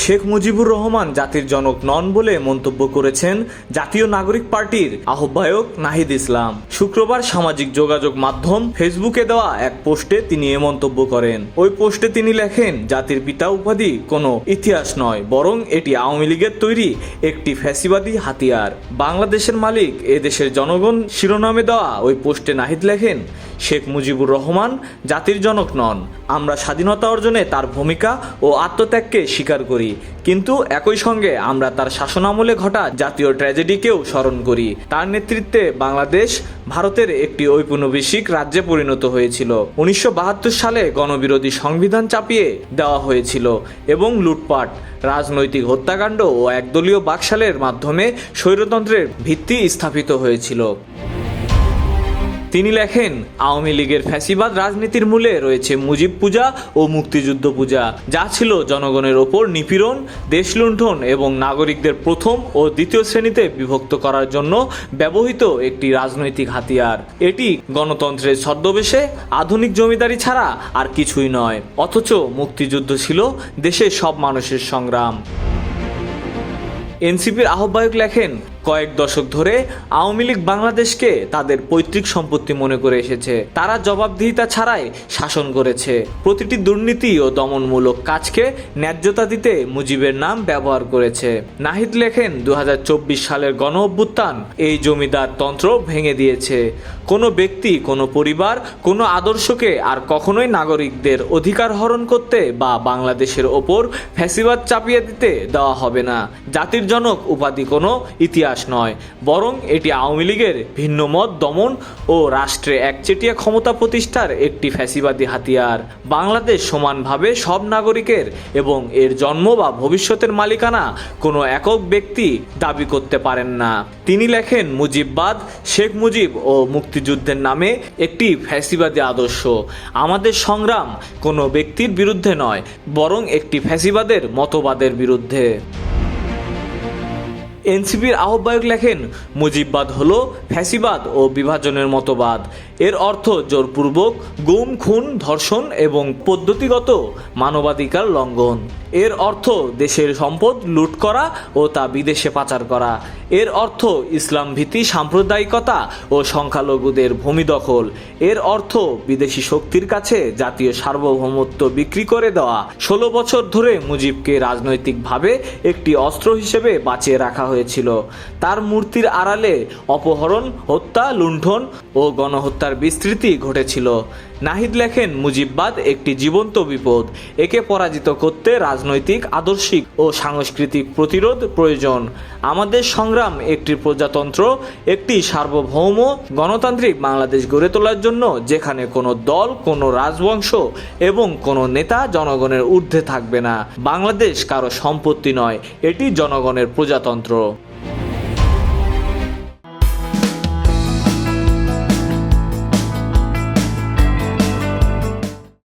শেখ মুজিবুর রহমান জাতির জনক নন বলে মন্তব্য করেছেন জাতীয় নাগরিক পার্টির আহ্বায়ক নাহিদ ইসলাম। শুক্রবার সামাজিক যোগাযোগ মাধ্যম ফেসবুকে দেওয়া এক পোস্টে তিনি এ মন্তব্য করেন। ওই পোস্টে তিনি লেখেন, জাতির পিতা উপাধি কোনো ইতিহাস নয়, বরং এটি আওয়ামী লীগের তৈরি একটি ফ্যাসিবাদী হাতিয়ার। বাংলাদেশের মালিক এ দেশের জনগণ শিরোনামে দেওয়া ওই পোস্টে নাহিদ লেখেন, শেখ মুজিবুর রহমান জাতির জনক নন। আমরা স্বাধীনতা অর্জনে তার ভূমিকা ও আত্মত্যাগকে স্বীকার করি, কিন্তু একই সঙ্গে আমরা তার শাসনামলে ঘটা জাতীয় ট্র্যাজেডিকেও স্মরণ করি। তার নেতৃত্বে বাংলাদেশ ভারতের একটি ঔপনিবেশিক রাজ্যে পরিণত হয়েছিল। 1972 সালে গণবিরোধী সংবিধান চাপিয়ে দেওয়া হয়েছিল এবং লুটপাট, রাজনৈতিক হত্যাকাণ্ড ও একদলীয় বাকশালের মাধ্যমে স্বৈরতন্ত্রের ভিত্তি স্থাপিত হয়েছিল। তিনি লেখেন, আওয়ামী লীগের ফ্যাসিবাদ রাজনীতির মূলে রয়েছে মুজিব পূজা ও মুক্তিযুদ্ধ পূজা, যা ছিল জনগণের ওপর নিপীড়ন, দেশ লুণ্ঠন এবং নাগরিকদের প্রথম ও দ্বিতীয় শ্রেণীতে বিভক্ত করার জন্য ব্যবহৃত একটি রাজনৈতিক হাতিয়ার। এটি গণতন্ত্রের ছদ্মবেশে আধুনিক জমিদারি ছাড়া আর কিছুই নয়। অথচ মুক্তিযুদ্ধ ছিল দেশের সব মানুষের সংগ্রাম। এনসিপির আহ্বায়ক লেখেন, কয়েক দশক ধরে আওয়ামী লীগ বাংলাদেশকে তাদের পৈতৃক সম্পত্তি মনে করে এসেছে। তারা জবাবদিহিতা ছাড়াই শাসন করেছে। প্রতিটি দুর্নীতি ও দমনমূলক কাজকে ন্যায্যতা দিতে মুজিবের নাম ব্যবহার করেছে। নাহিদ লেখেন, 2024 সালের গণ অভ্যুত্থান এই জমিদার তন্ত্র ভেঙে দিয়েছে। কোনো ব্যক্তি, কোনো পরিবার, কোনো আদর্শকে আর কখনোই নাগরিকদের অধিকার হরণ করতে বা বাংলাদেশের ওপর ফ্যাসিবাদ চাপিয়ে দিতে দেওয়া হবে না। জাতির জনক উপাধি কোনো ইতিহাস নয়, বরং এটি আওয়ামী লীগের ভিন্ন মত দমন ও রাষ্ট্রে একচেটিয়া ক্ষমতা প্রতিষ্ঠার একটি ফ্যাসিবাদী হাতিয়ার। বাংলাদেশ সমানভাবে সব নাগরিকের এবং এর জন্ম বা ভবিষ্যতের মালিকানা কোনো একক ব্যক্তি দাবি করতে পারেন না। তিনি লেখেন, মুজিববাদ শেখ মুজিব ও মুক্তিযুদ্ধের নামে একটি ফ্যাসিবাদী আদর্শ। আমাদের সংগ্রাম কোনো ব্যক্তির বিরুদ্ধে নয়, বরং একটি ফ্যাসিবাদের মতবাদের বিরুদ্ধে। এনসিপির আহ্বায়ক লেখেন, মুজিববাদ হলো ফ্যাসিবাদ ও বিভাজনের মতবাদ। এর অর্থ জোরপূর্বক গুম, খুন, ধর্ষণ এবং পদ্ধতিগত মানবাধিকার লঙ্ঘন। এর অর্থ দেশের সম্পদ লুট করা ও তা বিদেশে পাচার করা। এর অর্থ ইসলাম ভীতি, সাম্প্রদায়িকতা ও সংখ্যালঘুদের ভূমি দখল। এর অর্থ বিদেশি শক্তির কাছে জাতীয় সার্বভৌমত্ব বিক্রি করে দেওয়া। 16 বছর ধরে মুজিবকে রাজনৈতিকভাবে একটি অস্ত্র হিসেবে বাঁচিয়ে রাখা হয়েছিল। তার মূর্তির আড়ালে অপহরণ, হত্যা, লুণ্ঠন ও গণহত্যার বিস্তৃতি ঘটেছিল। নাহিদ লেখেন, মুজিববাদ একটি জীবন্ত বিপদ। একে পরাজিত করতে রাজনৈতিক, আদর্শিক ও সাংস্কৃতিক প্রতিরোধ প্রয়োজন। আমাদের সংগ্রাম একটি প্রজাতন্ত্র, একটি সার্বভৌম গণতান্ত্রিক বাংলাদেশ গড়ে তোলার জন্য, যেখানে কোনো দল, কোনো রাজবংশ এবং কোনো নেতা জনগণের ঊর্ধ্বে থাকবে না। বাংলাদেশ কারো সম্পত্তি নয়, এটি জনগণের প্রজাতন্ত্র।